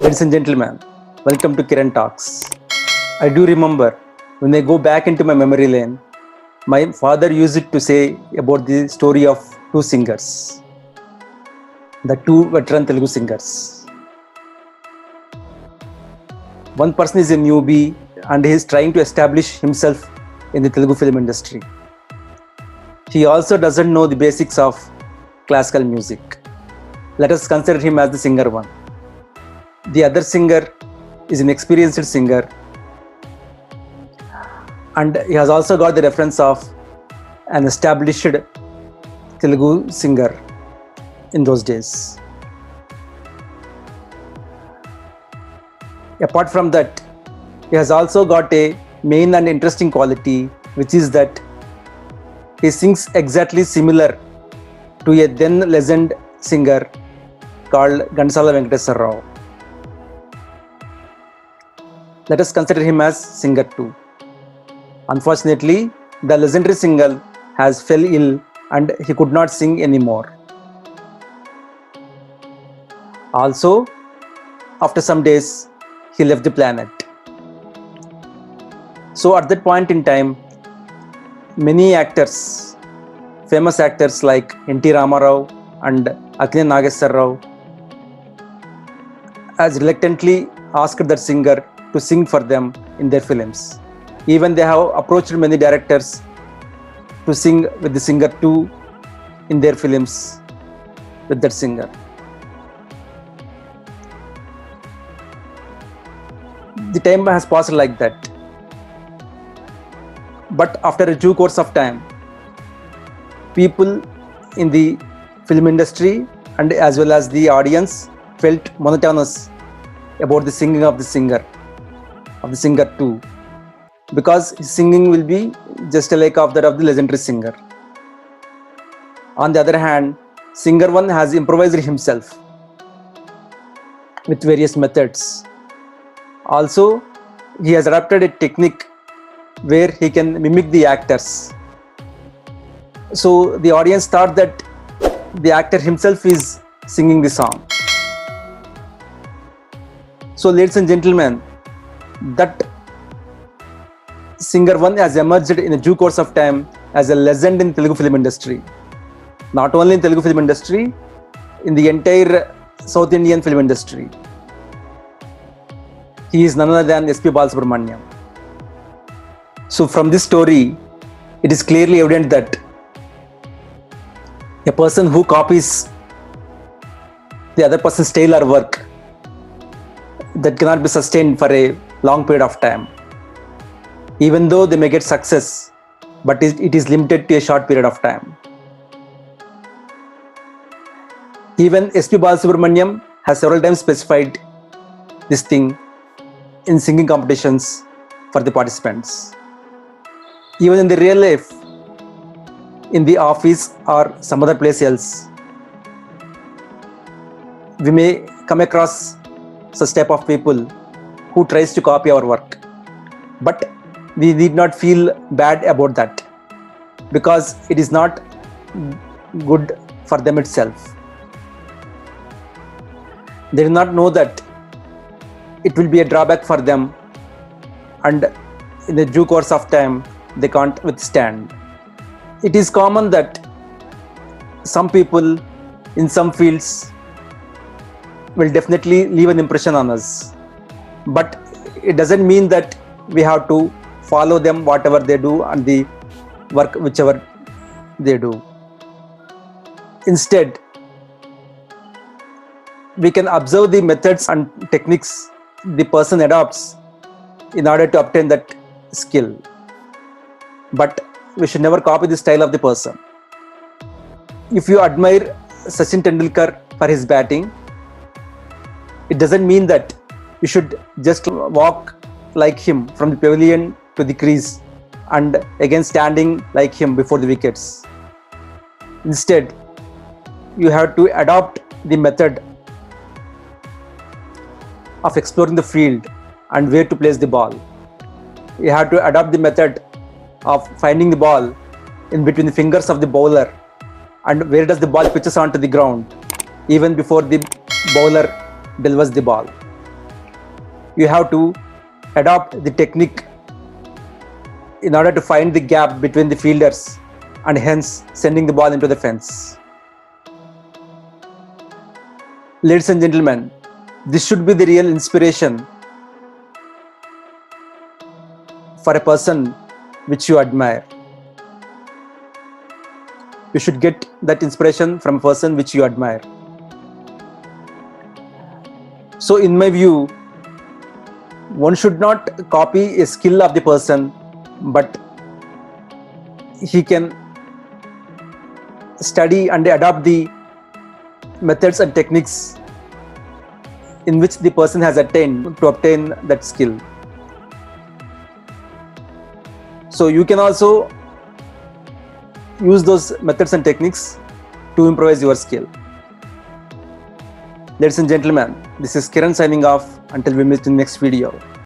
Ladies and gentlemen, welcome to Kiran Talks. I do remember when I go back into my memory lane, my father used it to say about the story of two singers, the two veteran Telugu singers. One person is a newbie and he is trying to establish himself in the Telugu film industry. He also doesn't know the basics of classical music. Let us consider him as the singer one. The other singer is an experienced singer, and he has also got the reference of an established Telugu singer in those days. Apart from that, he has also got a main and interesting quality, which is that he sings exactly similar to a then legend singer called Ghantasala Venkateswara Rao. Let us consider him as singer 2. Unfortunately, the legendary singer has fell ill and he could not sing anymore. Also, after some days, he left the planet. So at that point in time, many actors, famous actors like N.T. Ramarao and Akkineni Nageshwara Rao has reluctantly asked that singer to sing for them in their films. Even they have approached many directors to sing with the singer 2 in their films with that singer. The time has passed like that. But after a due course of time, people in the film industry and as well as the audience felt monotonous about the singing of the singer 2, because his singing will be just like of that of the legendary singer. On the other hand, singer 1 has improvised himself with various methods. Also, he has adapted a technique where he can mimic the actors. So the audience thought that the actor himself is singing the song. So ladies and gentlemen, that singer 1 has emerged in a due course of time as a legend in Telugu film industry. Not only in Telugu film industry, in the entire South Indian film industry. He is none other than S.P. Balasubramaniam. So from this story, it is clearly evident that a person who copies the other person's style or work, that cannot be sustained for a long period of time. Even though they may get success, but it is limited to a short period of time. Even S.P. Balasubramaniam has several times specified this thing in singing competitions for the participants. Even in the real life, in the office or some other place else, we may come across such type of people who tries to copy our work. But we need not feel bad about that, because it is not good for them itself. They do not know that it will be a drawback for them, and in the due course of time, they can't withstand. It is common that some people in some fields will definitely leave an impression on us, but it doesn't mean that we have to follow them whatever they do and the work whichever they do. Instead, we can observe the methods and techniques the person adopts in order to obtain that skill, but we should never copy the style of the person. If you admire Sachin Tendulkar for his batting, it doesn't mean that you should just walk like him from the pavilion to the crease and again standing like him before the wickets. Instead, you have to adopt the method of exploring the field and where to place the ball. You have to adopt the method of finding the ball in between the fingers of the bowler and where does the ball pitches onto the ground even before the bowler delivers the ball. you have to adopt the technique in order to find the gap between the fielders and hence sending the ball into the fence. Ladies and gentlemen, this should be the real inspiration for a person which you admire. You should get that inspiration from a person which you admire. So in my view, one should not copy a skill of the person, but he can study and adopt the methods and techniques in which the person has attained to obtain that skill. So you can also use those methods and techniques to improvise your skill. Ladies and gentlemen, this is Kiran signing off until we meet in the next video.